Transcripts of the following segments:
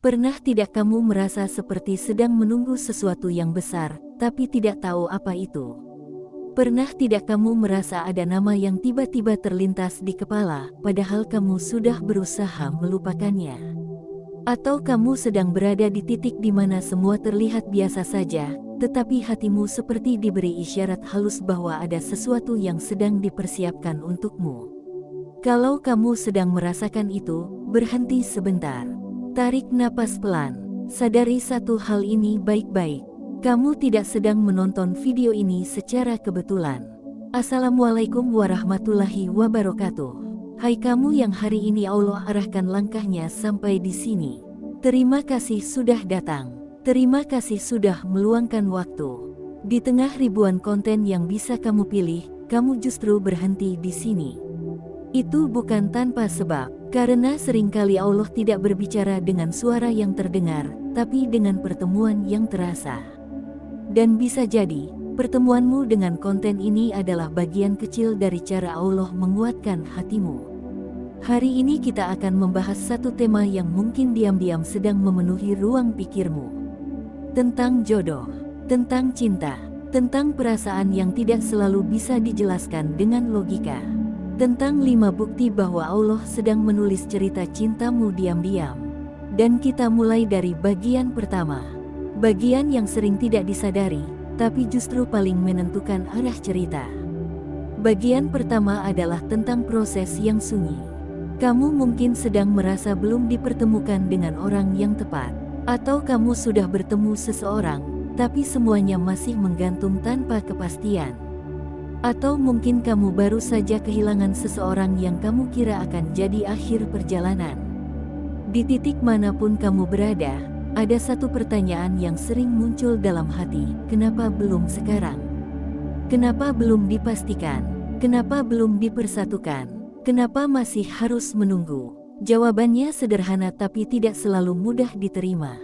Pernah tidak kamu merasa seperti sedang menunggu sesuatu yang besar, tapi tidak tahu apa itu? Pernah tidak kamu merasa ada nama yang tiba-tiba terlintas di kepala, padahal kamu sudah berusaha melupakannya? Atau kamu sedang berada di titik di mana semua terlihat biasa saja, tetapi hatimu seperti diberi isyarat halus bahwa ada sesuatu yang sedang dipersiapkan untukmu? Kalau kamu sedang merasakan itu, berhenti sebentar. Tarik napas pelan. Sadari satu hal ini baik-baik. Kamu tidak sedang menonton video ini secara kebetulan. Assalamualaikum warahmatullahi wabarakatuh. Hai kamu yang hari ini Allah arahkan langkahnya sampai di sini. Terima kasih sudah datang. Terima kasih sudah meluangkan waktu. Di tengah ribuan konten yang bisa kamu pilih, kamu justru berhenti di sini. Itu bukan tanpa sebab, karena seringkali Allah tidak berbicara dengan suara yang terdengar, tapi dengan pertemuan yang terasa. Dan bisa jadi, pertemuanmu dengan konten ini adalah bagian kecil dari cara Allah menguatkan hatimu. Hari ini kita akan membahas satu tema yang mungkin diam-diam sedang memenuhi ruang pikirmu. Tentang jodoh, tentang cinta, tentang perasaan yang tidak selalu bisa dijelaskan dengan logika. Tentang 5 bukti bahwa Allah sedang menulis cerita cintamu diam-diam. Dan kita mulai dari bagian pertama. Bagian yang sering tidak disadari, tapi justru paling menentukan arah cerita. Bagian pertama adalah tentang proses yang sunyi. Kamu mungkin sedang merasa belum dipertemukan dengan orang yang tepat. Atau kamu sudah bertemu seseorang, tapi semuanya masih menggantung tanpa kepastian. Atau mungkin kamu baru saja kehilangan seseorang yang kamu kira akan jadi akhir perjalanan. Di titik manapun kamu berada, ada satu pertanyaan yang sering muncul dalam hati, kenapa belum sekarang? Kenapa belum dipastikan? Kenapa belum dipersatukan? Kenapa masih harus menunggu? Jawabannya sederhana tapi tidak selalu mudah diterima.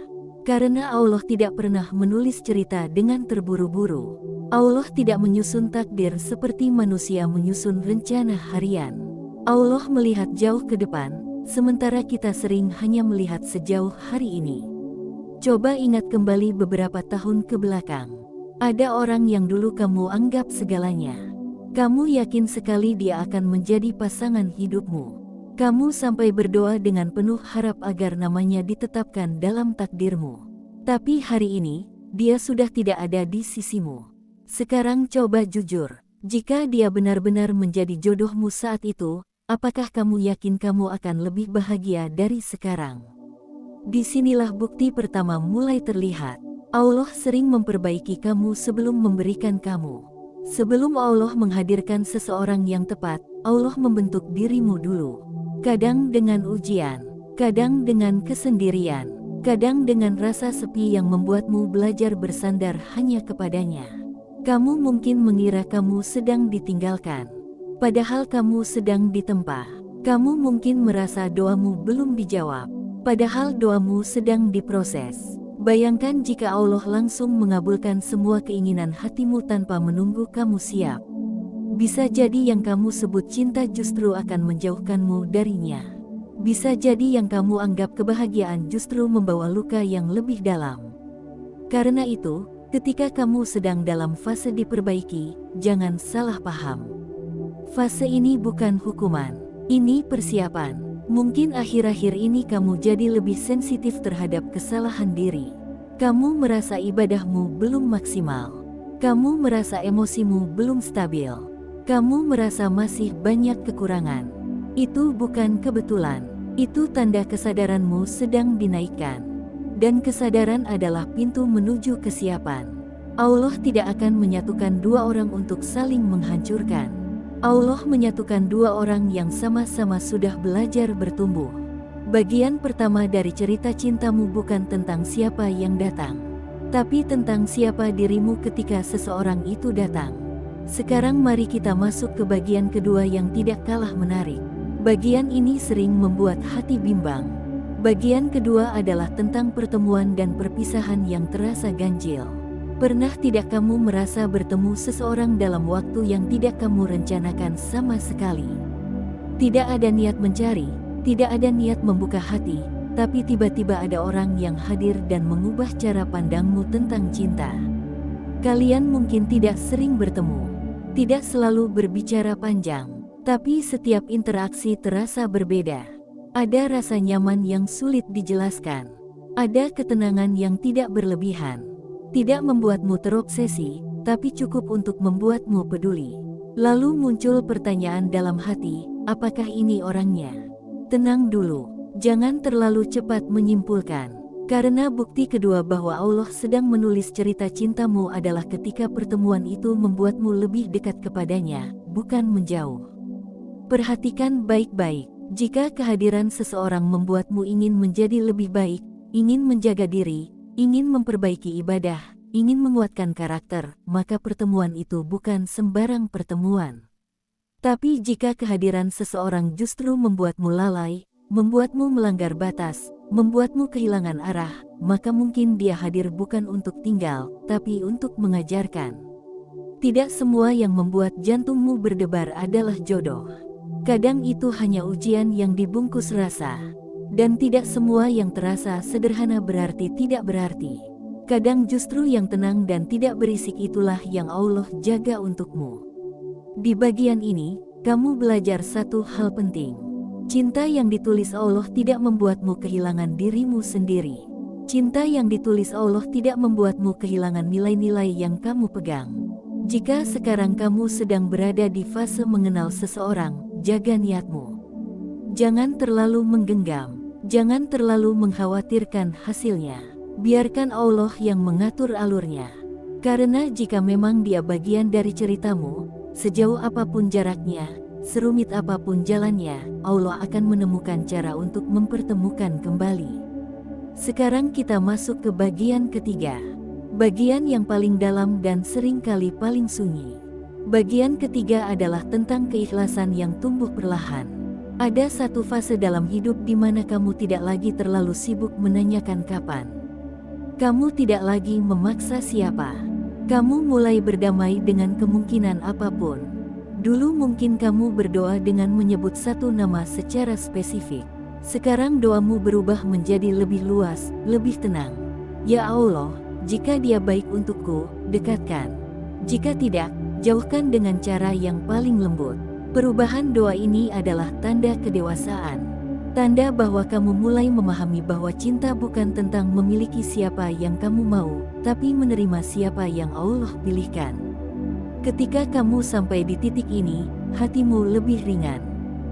Karena Allah tidak pernah menulis cerita dengan terburu-buru. Allah tidak menyusun takdir seperti manusia menyusun rencana harian. Allah melihat jauh ke depan, sementara kita sering hanya melihat sejauh hari ini. Coba ingat kembali beberapa tahun ke belakang. Ada orang yang dulu kamu anggap segalanya. Kamu yakin sekali dia akan menjadi pasangan hidupmu. Kamu sampai berdoa dengan penuh harap agar namanya ditetapkan dalam takdirmu. Tapi hari ini, dia sudah tidak ada di sisimu. Sekarang coba jujur, jika dia benar-benar menjadi jodohmu saat itu, apakah kamu yakin kamu akan lebih bahagia dari sekarang? Disinilah bukti pertama mulai terlihat. Allah sering memperbaiki kamu sebelum memberikan kamu. Sebelum Allah menghadirkan seseorang yang tepat, Allah membentuk dirimu dulu. Kadang dengan ujian, kadang dengan kesendirian, kadang dengan rasa sepi yang membuatmu belajar bersandar hanya kepadanya. Kamu mungkin mengira kamu sedang ditinggalkan, padahal kamu sedang ditempa. Kamu mungkin merasa doamu belum dijawab, padahal doamu sedang diproses. Bayangkan jika Allah langsung mengabulkan semua keinginan hatimu tanpa menunggu kamu siap. Bisa jadi yang kamu sebut cinta justru akan menjauhkanmu darinya. Bisa jadi yang kamu anggap kebahagiaan justru membawa luka yang lebih dalam. Karena itu, ketika kamu sedang dalam fase diperbaiki, jangan salah paham. Fase ini bukan hukuman, ini persiapan. Mungkin akhir-akhir ini kamu jadi lebih sensitif terhadap kesalahan diri. Kamu merasa ibadahmu belum maksimal. Kamu merasa emosimu belum stabil. Kamu merasa masih banyak kekurangan. Itu bukan kebetulan. Itu tanda kesadaranmu sedang dinaikkan. Dan kesadaran adalah pintu menuju kesiapan. Allah tidak akan menyatukan dua orang untuk saling menghancurkan. Allah menyatukan dua orang yang sama-sama sudah belajar bertumbuh. Bagian pertama dari cerita cintamu bukan tentang siapa yang datang, tapi tentang siapa dirimu ketika seseorang itu datang. Sekarang mari kita masuk ke bagian kedua yang tidak kalah menarik. Bagian ini sering membuat hati bimbang. Bagian kedua adalah tentang pertemuan dan perpisahan yang terasa ganjil. Pernah tidak kamu merasa bertemu seseorang dalam waktu yang tidak kamu rencanakan sama sekali? Tidak ada niat mencari, tidak ada niat membuka hati, tapi tiba-tiba ada orang yang hadir dan mengubah cara pandangmu tentang cinta. Kalian mungkin tidak sering bertemu, tidak selalu berbicara panjang, tapi setiap interaksi terasa berbeda. Ada rasa nyaman yang sulit dijelaskan. Ada ketenangan yang tidak berlebihan. Tidak membuatmu terobsesi, tapi cukup untuk membuatmu peduli. Lalu muncul pertanyaan dalam hati, apakah ini orangnya? Tenang dulu, jangan terlalu cepat menyimpulkan. Karena bukti kedua bahwa Allah sedang menulis cerita cintamu adalah ketika pertemuan itu membuatmu lebih dekat kepadanya, bukan menjauh. Perhatikan baik-baik, jika kehadiran seseorang membuatmu ingin menjadi lebih baik, ingin menjaga diri, ingin memperbaiki ibadah, ingin menguatkan karakter, maka pertemuan itu bukan sembarang pertemuan. Tapi jika kehadiran seseorang justru membuatmu lalai, membuatmu melanggar batas, membuatmu kehilangan arah, maka mungkin dia hadir bukan untuk tinggal, tapi untuk mengajarkan. Tidak semua yang membuat jantungmu berdebar adalah jodoh. Kadang itu hanya ujian yang dibungkus rasa. Dan tidak semua yang terasa sederhana berarti tidak berarti. Kadang justru yang tenang dan tidak berisik itulah yang Allah jaga untukmu. Di bagian ini, kamu belajar satu hal penting. Cinta yang ditulis Allah tidak membuatmu kehilangan dirimu sendiri. Cinta yang ditulis Allah tidak membuatmu kehilangan nilai-nilai yang kamu pegang. Jika sekarang kamu sedang berada di fase mengenal seseorang, jaga niatmu. Jangan terlalu menggenggam, jangan terlalu mengkhawatirkan hasilnya. Biarkan Allah yang mengatur alurnya. Karena jika memang dia bagian dari ceritamu, sejauh apapun jaraknya, serumit apapun jalannya, Allah akan menemukan cara untuk mempertemukan kembali. Sekarang kita masuk ke bagian ketiga. Bagian yang paling dalam dan seringkali paling sunyi. Bagian ketiga adalah tentang keikhlasan yang tumbuh perlahan. Ada satu fase dalam hidup di mana kamu tidak lagi terlalu sibuk menanyakan kapan. Kamu tidak lagi memaksa siapa. Kamu mulai berdamai dengan kemungkinan apapun. Dulu mungkin kamu berdoa dengan menyebut satu nama secara spesifik. Sekarang doamu berubah menjadi lebih luas, lebih tenang. Ya Allah, jika dia baik untukku, dekatkan. Jika tidak, jauhkan dengan cara yang paling lembut. Perubahan doa ini adalah tanda kedewasaan. Tanda bahwa kamu mulai memahami bahwa cinta bukan tentang memiliki siapa yang kamu mau, tapi menerima siapa yang Allah pilihkan. Ketika kamu sampai di titik ini, hatimu lebih ringan.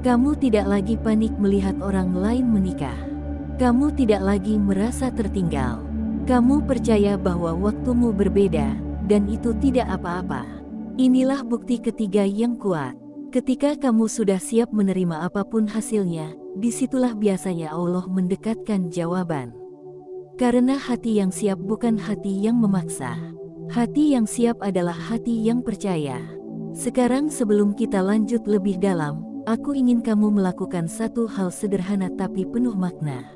Kamu tidak lagi panik melihat orang lain menikah. Kamu tidak lagi merasa tertinggal. Kamu percaya bahwa waktumu berbeda, dan itu tidak apa-apa. Inilah bukti ketiga yang kuat. Ketika kamu sudah siap menerima apapun hasilnya, disitulah biasanya Allah mendekatkan jawaban. Karena hati yang siap bukan hati yang memaksa. Hati yang siap adalah hati yang percaya. Sekarang sebelum kita lanjut lebih dalam, aku ingin kamu melakukan satu hal sederhana tapi penuh makna.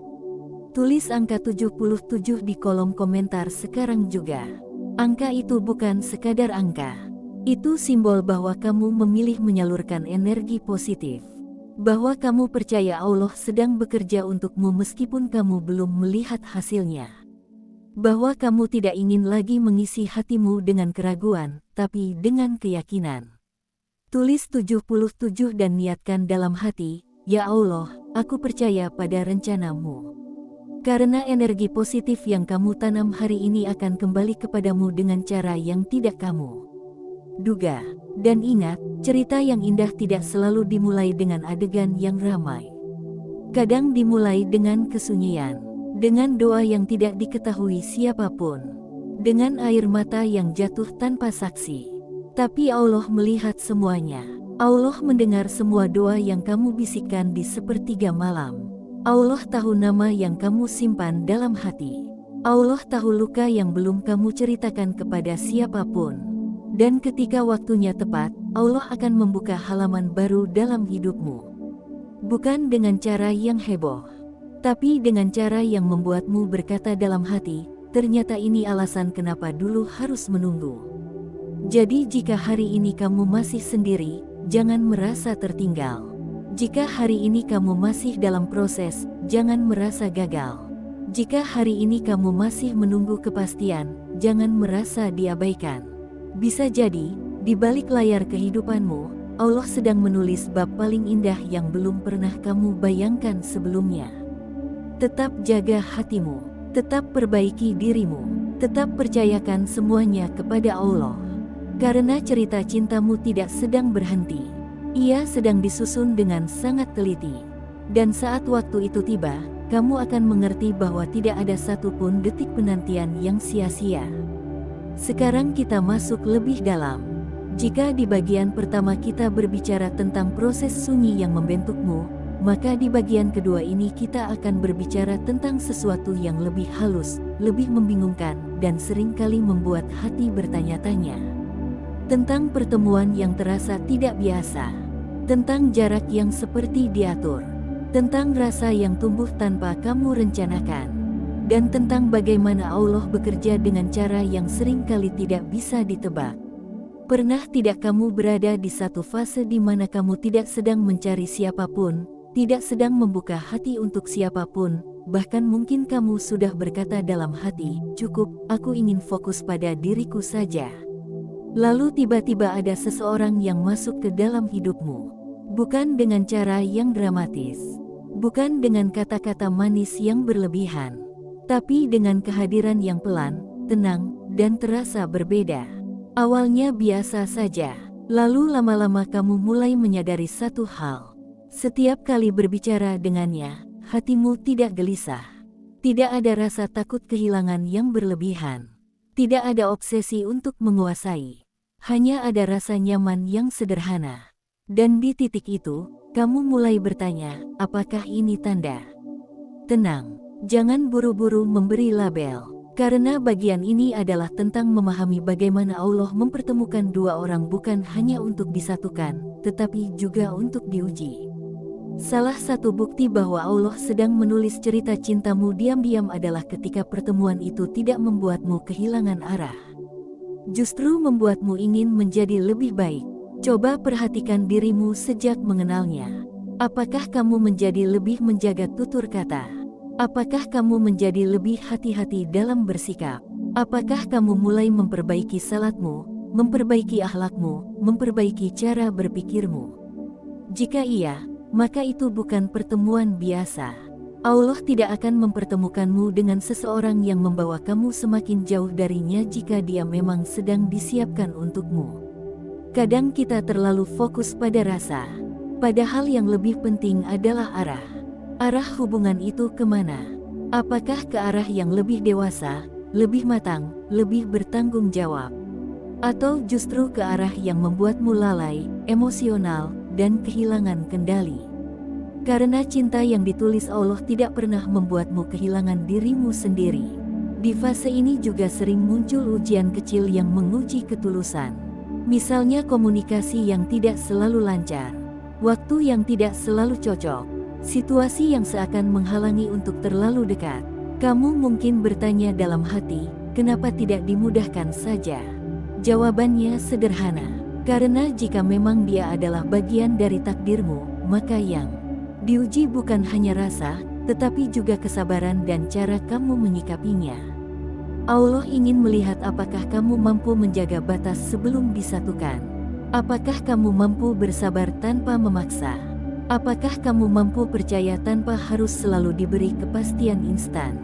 Tulis angka 77 di kolom komentar sekarang juga. Angka itu bukan sekadar angka. Itu simbol bahwa kamu memilih menyalurkan energi positif. Bahwa kamu percaya Allah sedang bekerja untukmu meskipun kamu belum melihat hasilnya. Bahwa kamu tidak ingin lagi mengisi hatimu dengan keraguan, tapi dengan keyakinan. Tulis 77 dan niatkan dalam hati, ya Allah, aku percaya pada rencanamu. Karena energi positif yang kamu tanam hari ini akan kembali kepadamu dengan cara yang tidak kamu duga. Dan ingat, cerita yang indah tidak selalu dimulai dengan adegan yang ramai. Kadang dimulai dengan kesunyian. Dengan doa yang tidak diketahui siapapun. Dengan air mata yang jatuh tanpa saksi. Tapi Allah melihat semuanya. Allah mendengar semua doa yang kamu bisikkan di sepertiga malam. Allah tahu nama yang kamu simpan dalam hati. Allah tahu luka yang belum kamu ceritakan kepada siapapun. Dan ketika waktunya tepat, Allah akan membuka halaman baru dalam hidupmu. Bukan dengan cara yang heboh, tapi dengan cara yang membuatmu berkata dalam hati, ternyata ini alasan kenapa dulu harus menunggu. Jadi jika hari ini kamu masih sendiri, jangan merasa tertinggal. Jika hari ini kamu masih dalam proses, jangan merasa gagal. Jika hari ini kamu masih menunggu kepastian, jangan merasa diabaikan. Bisa jadi, di balik layar kehidupanmu, Allah sedang menulis bab paling indah yang belum pernah kamu bayangkan sebelumnya. Tetap jaga hatimu, tetap perbaiki dirimu, tetap percayakan semuanya kepada Allah. Karena cerita cintamu tidak sedang berhenti. Ia sedang disusun dengan sangat teliti. Dan saat waktu itu tiba, kamu akan mengerti bahwa tidak ada satupun detik penantian yang sia-sia. Sekarang kita masuk lebih dalam. Jika di bagian pertama kita berbicara tentang proses sunyi yang membentukmu, maka di bagian kedua ini kita akan berbicara tentang sesuatu yang lebih halus, lebih membingungkan, dan seringkali membuat hati bertanya-tanya. Tentang pertemuan yang terasa tidak biasa, tentang jarak yang seperti diatur, tentang rasa yang tumbuh tanpa kamu rencanakan, dan tentang bagaimana Allah bekerja dengan cara yang seringkali tidak bisa ditebak. Pernah tidak kamu berada di satu fase di mana kamu tidak sedang mencari siapapun, tidak sedang membuka hati untuk siapapun, bahkan mungkin kamu sudah berkata dalam hati, "Cukup, aku ingin fokus pada diriku saja." Lalu tiba-tiba ada seseorang yang masuk ke dalam hidupmu. Bukan dengan cara yang dramatis, bukan dengan kata-kata manis yang berlebihan, tapi dengan kehadiran yang pelan, tenang, dan terasa berbeda. Awalnya biasa saja, lalu lama-lama kamu mulai menyadari satu hal. Setiap kali berbicara dengannya, hatimu tidak gelisah. Tidak ada rasa takut kehilangan yang berlebihan. Tidak ada obsesi untuk menguasai. Hanya ada rasa nyaman yang sederhana. Dan di titik itu, kamu mulai bertanya, apakah ini tanda? Tenang, jangan buru-buru memberi label. Karena bagian ini adalah tentang memahami bagaimana Allah mempertemukan dua orang bukan hanya untuk disatukan, tetapi juga untuk diuji. Salah satu bukti bahwa Allah sedang menulis cerita cintamu diam-diam adalah ketika pertemuan itu tidak membuatmu kehilangan arah. Justru membuatmu ingin menjadi lebih baik. Coba perhatikan dirimu sejak mengenalnya. Apakah kamu menjadi lebih menjaga tutur kata? Apakah kamu menjadi lebih hati-hati dalam bersikap? Apakah kamu mulai memperbaiki salatmu, memperbaiki akhlakmu, memperbaiki cara berpikirmu? Jika iya, maka itu bukan pertemuan biasa. Allah tidak akan mempertemukanmu dengan seseorang yang membawa kamu semakin jauh darinya jika dia memang sedang disiapkan untukmu. Kadang kita terlalu fokus pada rasa, padahal yang lebih penting adalah arah. Arah hubungan itu kemana? Apakah ke arah yang lebih dewasa, lebih matang, lebih bertanggung jawab? Atau justru ke arah yang membuatmu lalai, emosional, dan kehilangan kendali? Karena cinta yang ditulis Allah tidak pernah membuatmu kehilangan dirimu sendiri. Di fase ini juga sering muncul ujian kecil yang menguji ketulusan. Misalnya komunikasi yang tidak selalu lancar, waktu yang tidak selalu cocok, situasi yang seakan menghalangi untuk terlalu dekat. Kamu mungkin bertanya dalam hati, kenapa tidak dimudahkan saja? Jawabannya sederhana, karena jika memang dia adalah bagian dari takdirmu, maka yang diuji bukan hanya rasa, tetapi juga kesabaran dan cara kamu menyikapinya. Allah ingin melihat apakah kamu mampu menjaga batas sebelum disatukan. Apakah kamu mampu bersabar tanpa memaksa? Apakah kamu mampu percaya tanpa harus selalu diberi kepastian instan?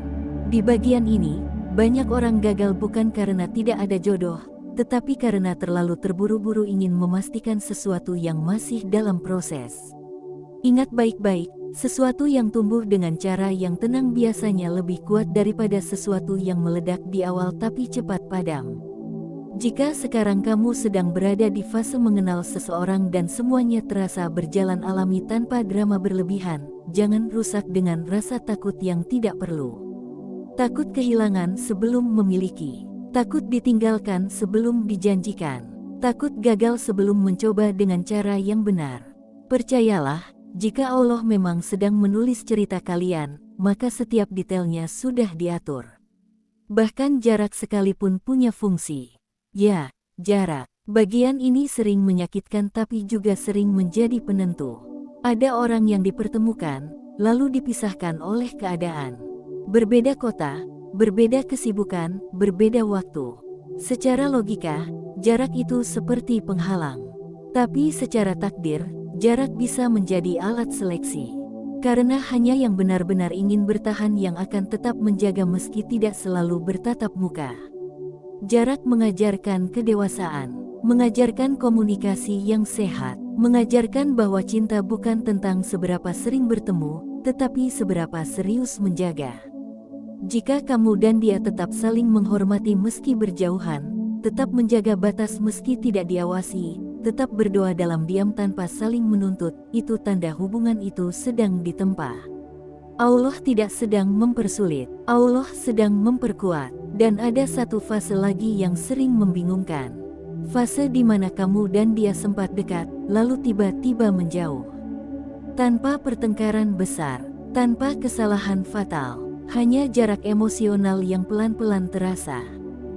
Di bagian ini, banyak orang gagal bukan karena tidak ada jodoh, tetapi karena terlalu terburu-buru ingin memastikan sesuatu yang masih dalam proses. Ingat baik-baik, sesuatu yang tumbuh dengan cara yang tenang biasanya lebih kuat daripada sesuatu yang meledak di awal tapi cepat padam. Jika sekarang kamu sedang berada di fase mengenal seseorang dan semuanya terasa berjalan alami tanpa drama berlebihan, jangan rusak dengan rasa takut yang tidak perlu. Takut kehilangan sebelum memiliki, takut ditinggalkan sebelum dijanjikan, takut gagal sebelum mencoba dengan cara yang benar. Percayalah, jika Allah memang sedang menulis cerita kalian, maka setiap detailnya sudah diatur. Bahkan jarak sekalipun punya fungsi. Ya, jarak. Bagian ini sering menyakitkan tapi juga sering menjadi penentu. Ada orang yang dipertemukan, lalu dipisahkan oleh keadaan. Berbeda kota, berbeda kesibukan, berbeda waktu. Secara logika, jarak itu seperti penghalang. Tapi secara takdir, jarak bisa menjadi alat seleksi. Karena hanya yang benar-benar ingin bertahan yang akan tetap menjaga meski tidak selalu bertatap muka. Jarak mengajarkan kedewasaan, mengajarkan komunikasi yang sehat, mengajarkan bahwa cinta bukan tentang seberapa sering bertemu, tetapi seberapa serius menjaga. Jika kamu dan dia tetap saling menghormati meski berjauhan, tetap menjaga batas meski tidak diawasi, tetap berdoa dalam diam tanpa saling menuntut, itu tanda hubungan itu sedang ditempa. Allah tidak sedang mempersulit, Allah sedang memperkuat. Dan ada satu fase lagi yang sering membingungkan. Fase di mana kamu dan dia sempat dekat, lalu tiba-tiba menjauh. Tanpa pertengkaran besar, tanpa kesalahan fatal, hanya jarak emosional yang pelan-pelan terasa.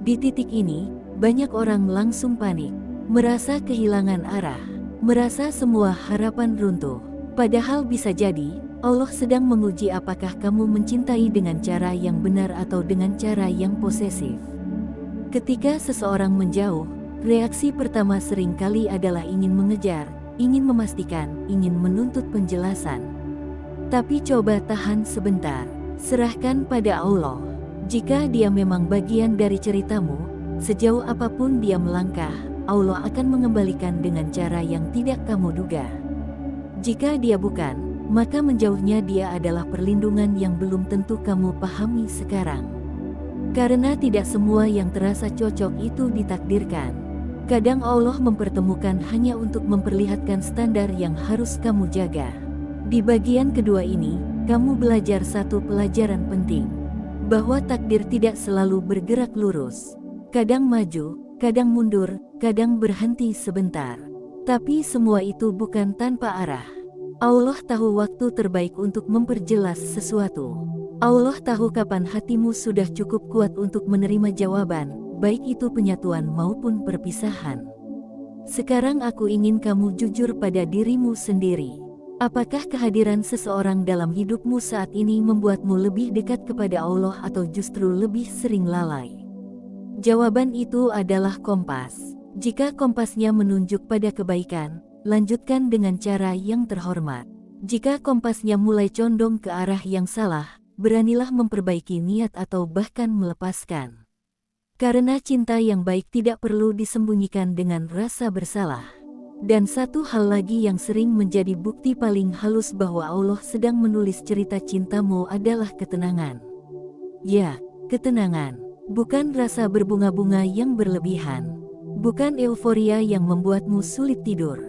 Di titik ini, banyak orang langsung panik, merasa kehilangan arah, merasa semua harapan runtuh. Padahal bisa jadi, Allah sedang menguji apakah kamu mencintai dengan cara yang benar atau dengan cara yang posesif. Ketika seseorang menjauh, reaksi pertama seringkali adalah ingin mengejar, ingin memastikan, ingin menuntut penjelasan. Tapi coba tahan sebentar, serahkan pada Allah. Jika dia memang bagian dari ceritamu, sejauh apapun dia melangkah, Allah akan mengembalikan dengan cara yang tidak kamu duga. Jika dia bukan, maka menjauhnya dia adalah perlindungan yang belum tentu kamu pahami sekarang. Karena tidak semua yang terasa cocok itu ditakdirkan. Kadang Allah mempertemukan hanya untuk memperlihatkan standar yang harus kamu jaga. Di bagian kedua ini, kamu belajar satu pelajaran penting. Bahwa takdir tidak selalu bergerak lurus. Kadang maju, kadang mundur, kadang berhenti sebentar. Tapi semua itu bukan tanpa arah. Allah tahu waktu terbaik untuk memperjelas sesuatu. Allah tahu kapan hatimu sudah cukup kuat untuk menerima jawaban, baik itu penyatuan maupun perpisahan. Sekarang aku ingin kamu jujur pada dirimu sendiri. Apakah kehadiran seseorang dalam hidupmu saat ini membuatmu lebih dekat kepada Allah atau justru lebih sering lalai? Jawaban itu adalah kompas. Jika kompasnya menunjuk pada kebaikan, lanjutkan dengan cara yang terhormat. Jika kompasnya mulai condong ke arah yang salah, beranilah memperbaiki niat atau bahkan melepaskan. Karena cinta yang baik tidak perlu disembunyikan dengan rasa bersalah. Dan satu hal lagi yang sering menjadi bukti paling halus bahwa Allah sedang menulis cerita cintamu adalah ketenangan. Ya, ketenangan. Bukan rasa berbunga-bunga yang berlebihan. Bukan euforia yang membuatmu sulit tidur.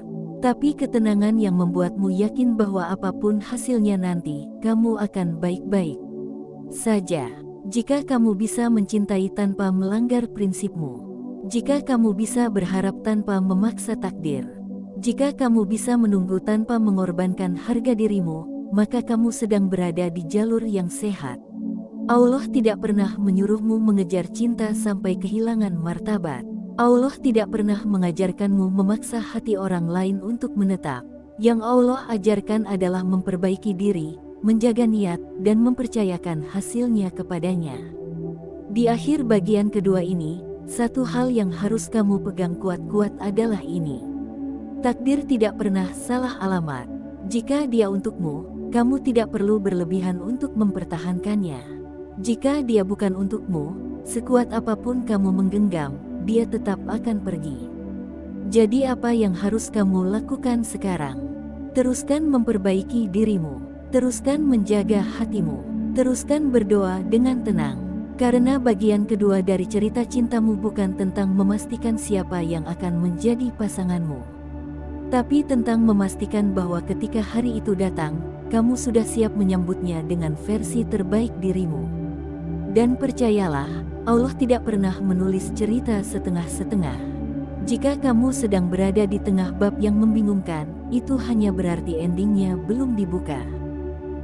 Tapi ketenangan yang membuatmu yakin bahwa apapun hasilnya nanti, kamu akan baik-baik saja. Jika kamu bisa mencintai tanpa melanggar prinsipmu. Jika kamu bisa berharap tanpa memaksa takdir. Jika kamu bisa menunggu tanpa mengorbankan harga dirimu, maka kamu sedang berada di jalur yang sehat. Allah tidak pernah menyuruhmu mengejar cinta sampai kehilangan martabat. Allah tidak pernah mengajarkanmu memaksa hati orang lain untuk menetap. Yang Allah ajarkan adalah memperbaiki diri, menjaga niat, dan mempercayakan hasilnya kepadanya. Di akhir bagian kedua ini, satu hal yang harus kamu pegang kuat-kuat adalah ini. Takdir tidak pernah salah alamat. Jika dia untukmu, kamu tidak perlu berlebihan untuk mempertahankannya. Jika dia bukan untukmu, sekuat apapun kamu menggenggam, dia tetap akan pergi. Jadi apa yang harus kamu lakukan sekarang? Teruskan memperbaiki dirimu. Teruskan menjaga hatimu. Teruskan berdoa dengan tenang. Karena bagian kedua dari cerita cintamu bukan tentang memastikan siapa yang akan menjadi pasanganmu. Tapi tentang memastikan bahwa ketika hari itu datang, kamu sudah siap menyambutnya dengan versi terbaik dirimu. Dan percayalah, Allah tidak pernah menulis cerita setengah-setengah. Jika kamu sedang berada di tengah bab yang membingungkan, itu hanya berarti endingnya belum dibuka.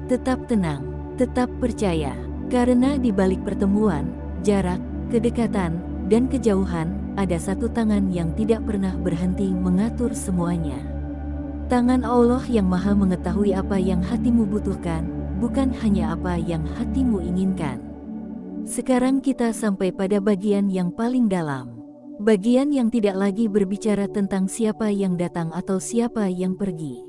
Tetap tenang, tetap percaya, karena di balik pertemuan, jarak, kedekatan, dan kejauhan, ada satu tangan yang tidak pernah berhenti mengatur semuanya. Tangan Allah yang Maha mengetahui apa yang hatimu butuhkan, bukan hanya apa yang hatimu inginkan. Sekarang kita sampai pada bagian yang paling dalam. Bagian yang tidak lagi berbicara tentang siapa yang datang atau siapa yang pergi,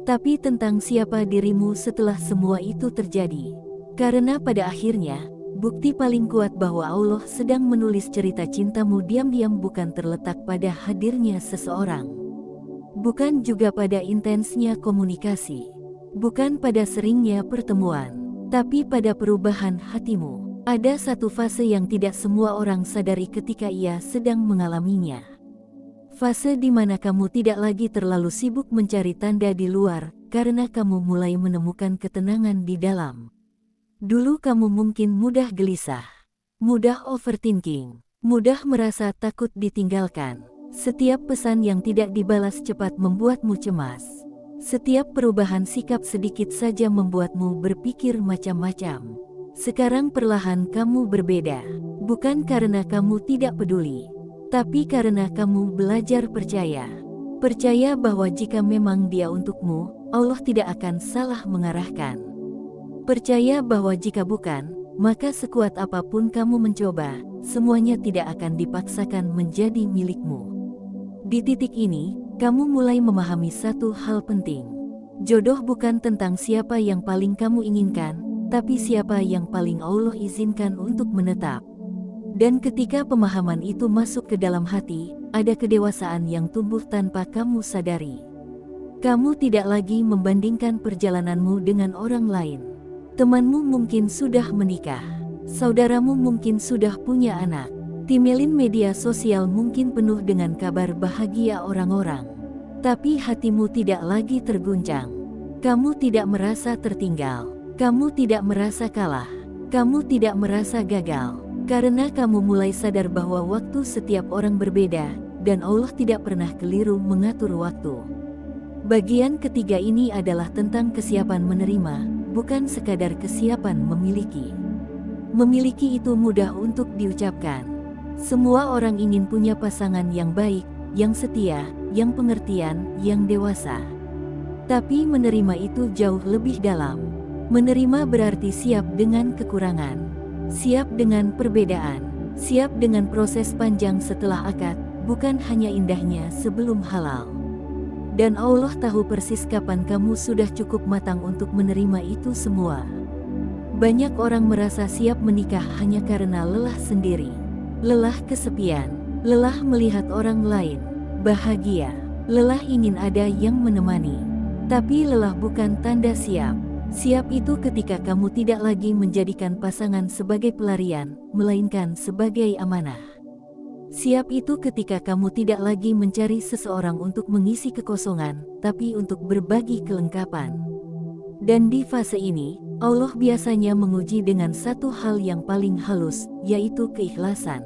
tapi tentang siapa dirimu setelah semua itu terjadi. Karena pada akhirnya, bukti paling kuat bahwa Allah sedang menulis cerita cintamu diam-diam bukan terletak pada hadirnya seseorang. Bukan juga pada intensnya komunikasi. Bukan pada seringnya pertemuan. Tapi pada perubahan hatimu. Ada satu fase yang tidak semua orang sadari ketika ia sedang mengalaminya. Fase di mana kamu tidak lagi terlalu sibuk mencari tanda di luar, karena kamu mulai menemukan ketenangan di dalam. Dulu kamu mungkin mudah gelisah, mudah overthinking, mudah merasa takut ditinggalkan. Setiap pesan yang tidak dibalas cepat membuatmu cemas. Setiap perubahan sikap sedikit saja membuatmu berpikir macam-macam. Sekarang perlahan kamu berbeda, bukan karena kamu tidak peduli, tapi karena kamu belajar percaya. Percaya bahwa jika memang Dia untukmu, Allah tidak akan salah mengarahkan. Percaya bahwa jika bukan, maka sekuat apapun kamu mencoba, semuanya tidak akan dipaksakan menjadi milikmu. Di titik ini, kamu mulai memahami satu hal penting. Jodoh bukan tentang siapa yang paling kamu inginkan, tapi siapa yang paling Allah izinkan untuk menetap. Dan ketika pemahaman itu masuk ke dalam hati, ada kedewasaan yang tumbuh tanpa kamu sadari. Kamu tidak lagi membandingkan perjalananmu dengan orang lain. Temanmu mungkin sudah menikah, saudaramu mungkin sudah punya anak, timeline media sosial mungkin penuh dengan kabar bahagia orang-orang. Tapi hatimu tidak lagi terguncang. Kamu tidak merasa tertinggal. Kamu tidak merasa kalah, kamu tidak merasa gagal, karena kamu mulai sadar bahwa waktu setiap orang berbeda, dan Allah tidak pernah keliru mengatur waktu. Bagian ketiga ini adalah tentang kesiapan menerima, bukan sekadar kesiapan memiliki. Memiliki itu mudah untuk diucapkan. Semua orang ingin punya pasangan yang baik, yang setia, yang pengertian, yang dewasa. Tapi menerima itu jauh lebih dalam. Menerima berarti siap dengan kekurangan, siap dengan perbedaan, siap dengan proses panjang setelah akad, bukan hanya indahnya sebelum halal. Dan Allah tahu persis kapan kamu sudah cukup matang untuk menerima itu semua. Banyak orang merasa siap menikah hanya karena lelah sendiri, lelah kesepian, lelah melihat orang lain bahagia, lelah ingin ada yang menemani. Tapi lelah bukan tanda siap. Siap itu ketika kamu tidak lagi menjadikan pasangan sebagai pelarian, melainkan sebagai amanah. Siap itu ketika kamu tidak lagi mencari seseorang untuk mengisi kekosongan, tapi untuk berbagi kelengkapan. Dan di fase ini, Allah biasanya menguji dengan satu hal yang paling halus, yaitu keikhlasan.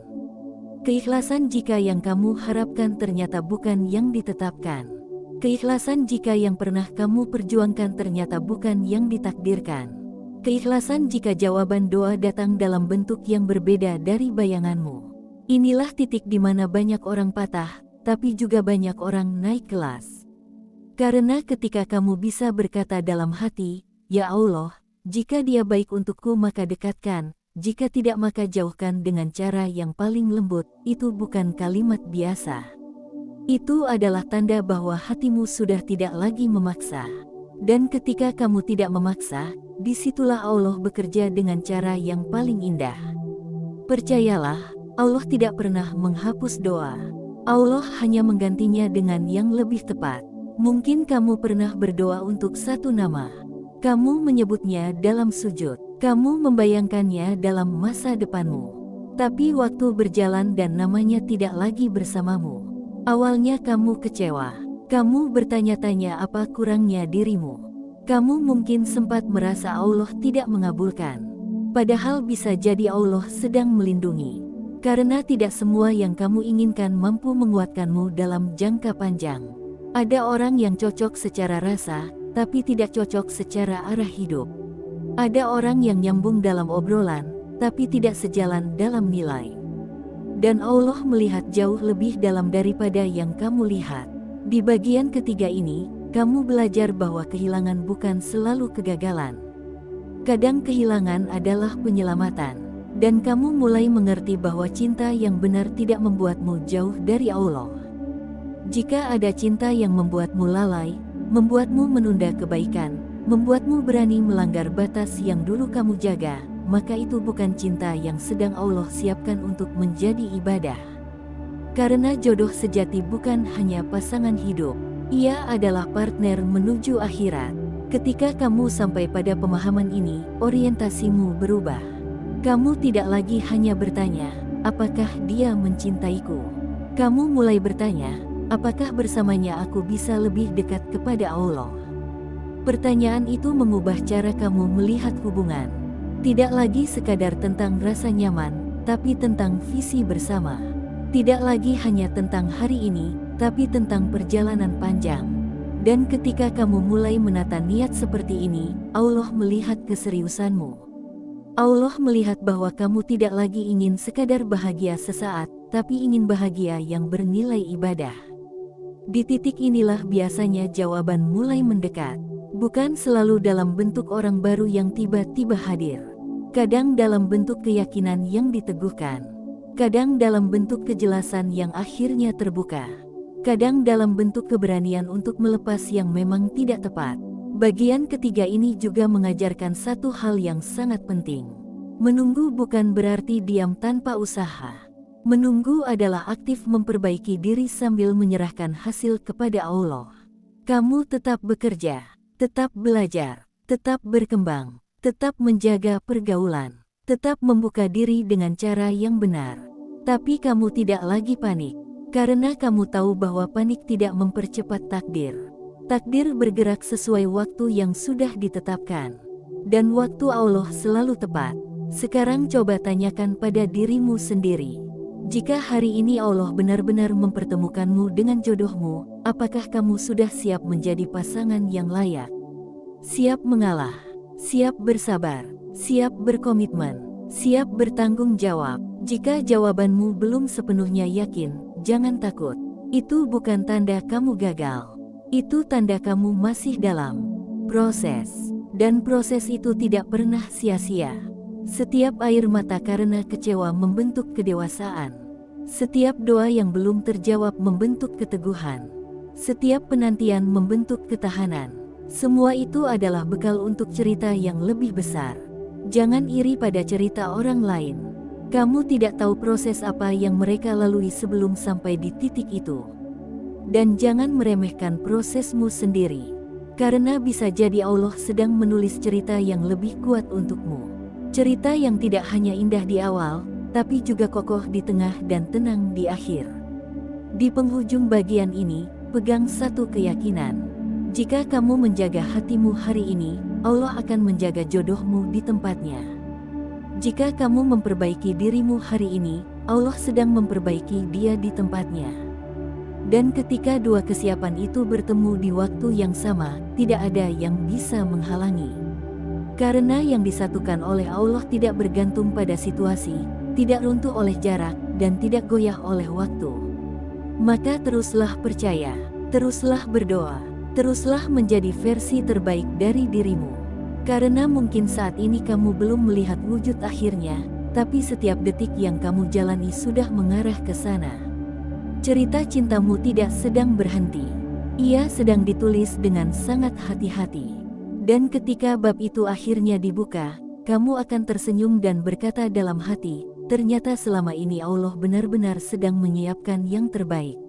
Keikhlasan jika yang kamu harapkan ternyata bukan yang ditetapkan. Keikhlasan jika yang pernah kamu perjuangkan ternyata bukan yang ditakdirkan. Keikhlasan jika jawaban doa datang dalam bentuk yang berbeda dari bayanganmu. Inilah titik di mana banyak orang patah, tapi juga banyak orang naik kelas. Karena ketika kamu bisa berkata dalam hati, "Ya Allah, jika Dia baik untukku maka dekatkan, jika tidak maka jauhkan dengan cara yang paling lembut," itu bukan kalimat biasa. Itu adalah tanda bahwa hatimu sudah tidak lagi memaksa. Dan ketika kamu tidak memaksa, disitulah Allah bekerja dengan cara yang paling indah. Percayalah, Allah tidak pernah menghapus doa. Allah hanya menggantinya dengan yang lebih tepat. Mungkin kamu pernah berdoa untuk satu nama. Kamu menyebutnya dalam sujud. Kamu membayangkannya dalam masa depanmu. Tapi waktu berjalan dan namanya tidak lagi bersamamu. Awalnya kamu kecewa, kamu bertanya-tanya apa kurangnya dirimu. Kamu mungkin sempat merasa Allah tidak mengabulkan. Padahal bisa jadi Allah sedang melindungi. Karena tidak semua yang kamu inginkan mampu menguatkanmu dalam jangka panjang. Ada orang yang cocok secara rasa, tapi tidak cocok secara arah hidup. Ada orang yang nyambung dalam obrolan, tapi tidak sejalan dalam nilai. Dan Allah melihat jauh lebih dalam daripada yang kamu lihat. Di bagian ketiga ini, kamu belajar bahwa kehilangan bukan selalu kegagalan. Kadang kehilangan adalah penyelamatan, dan kamu mulai mengerti bahwa cinta yang benar tidak membuatmu jauh dari Allah. Jika ada cinta yang membuatmu lalai, membuatmu menunda kebaikan, membuatmu berani melanggar batas yang dulu kamu jaga, maka itu bukan cinta yang sedang Allah siapkan untuk menjadi ibadah. Karena jodoh sejati bukan hanya pasangan hidup, ia adalah partner menuju akhirat. Ketika kamu sampai pada pemahaman ini, orientasimu berubah. Kamu tidak lagi hanya bertanya, apakah dia mencintaiku? Kamu mulai bertanya, apakah bersamanya aku bisa lebih dekat kepada Allah? Pertanyaan itu mengubah cara kamu melihat hubungan. Tidak lagi sekadar tentang rasa nyaman, tapi tentang visi bersama. Tidak lagi hanya tentang hari ini, tapi tentang perjalanan panjang. Dan ketika kamu mulai menata niat seperti ini, Allah melihat keseriusanmu. Allah melihat bahwa kamu tidak lagi ingin sekadar bahagia sesaat, tapi ingin bahagia yang bernilai ibadah. Di titik inilah biasanya jawaban mulai mendekat. Bukan selalu dalam bentuk orang baru yang tiba-tiba hadir. Kadang dalam bentuk keyakinan yang diteguhkan. Kadang dalam bentuk kejelasan yang akhirnya terbuka. Kadang dalam bentuk keberanian untuk melepas yang memang tidak tepat. Bagian ketiga ini juga mengajarkan satu hal yang sangat penting. Menunggu bukan berarti diam tanpa usaha. Menunggu adalah aktif memperbaiki diri sambil menyerahkan hasil kepada Allah. Kamu tetap bekerja, tetap belajar, tetap berkembang, tetap menjaga pergaulan, tetap membuka diri dengan cara yang benar. Tapi kamu tidak lagi panik, karena kamu tahu bahwa panik tidak mempercepat takdir. Takdir bergerak sesuai waktu yang sudah ditetapkan. Dan waktu Allah selalu tepat. Sekarang coba tanyakan pada dirimu sendiri. Jika hari ini Allah benar-benar mempertemukanmu dengan jodohmu, apakah kamu sudah siap menjadi pasangan yang layak? Siap mengalah, siap bersabar, siap berkomitmen, siap bertanggung jawab. Jika jawabanmu belum sepenuhnya yakin, jangan takut. Itu bukan tanda kamu gagal. Itu tanda kamu masih dalam proses. Dan proses itu tidak pernah sia-sia. Setiap air mata karena kecewa membentuk kedewasaan. Setiap doa yang belum terjawab membentuk keteguhan. Setiap penantian membentuk ketahanan. Semua itu adalah bekal untuk cerita yang lebih besar. Jangan iri pada cerita orang lain. Kamu tidak tahu proses apa yang mereka lalui sebelum sampai di titik itu. Dan jangan meremehkan prosesmu sendiri. Karena bisa jadi Allah sedang menulis cerita yang lebih kuat untukmu. Cerita yang tidak hanya indah di awal, tapi juga kokoh di tengah dan tenang di akhir. Di penghujung bagian ini, pegang satu keyakinan. Jika kamu menjaga hatimu hari ini, Allah akan menjaga jodohmu di tempatnya. Jika kamu memperbaiki dirimu hari ini, Allah sedang memperbaiki dia di tempatnya. Dan ketika dua kesiapan itu bertemu di waktu yang sama, tidak ada yang bisa menghalangi. Karena yang disatukan oleh Allah tidak bergantung pada situasi, tidak runtuh oleh jarak, dan tidak goyah oleh waktu. Maka teruslah percaya, teruslah berdoa, teruslah menjadi versi terbaik dari dirimu. Karena mungkin saat ini kamu belum melihat wujud akhirnya, tapi setiap detik yang kamu jalani sudah mengarah ke sana. Cerita cintamu tidak sedang berhenti. Ia sedang ditulis dengan sangat hati-hati. Dan ketika bab itu akhirnya dibuka, kamu akan tersenyum dan berkata dalam hati, ternyata selama ini Allah benar-benar sedang menyiapkan yang terbaik.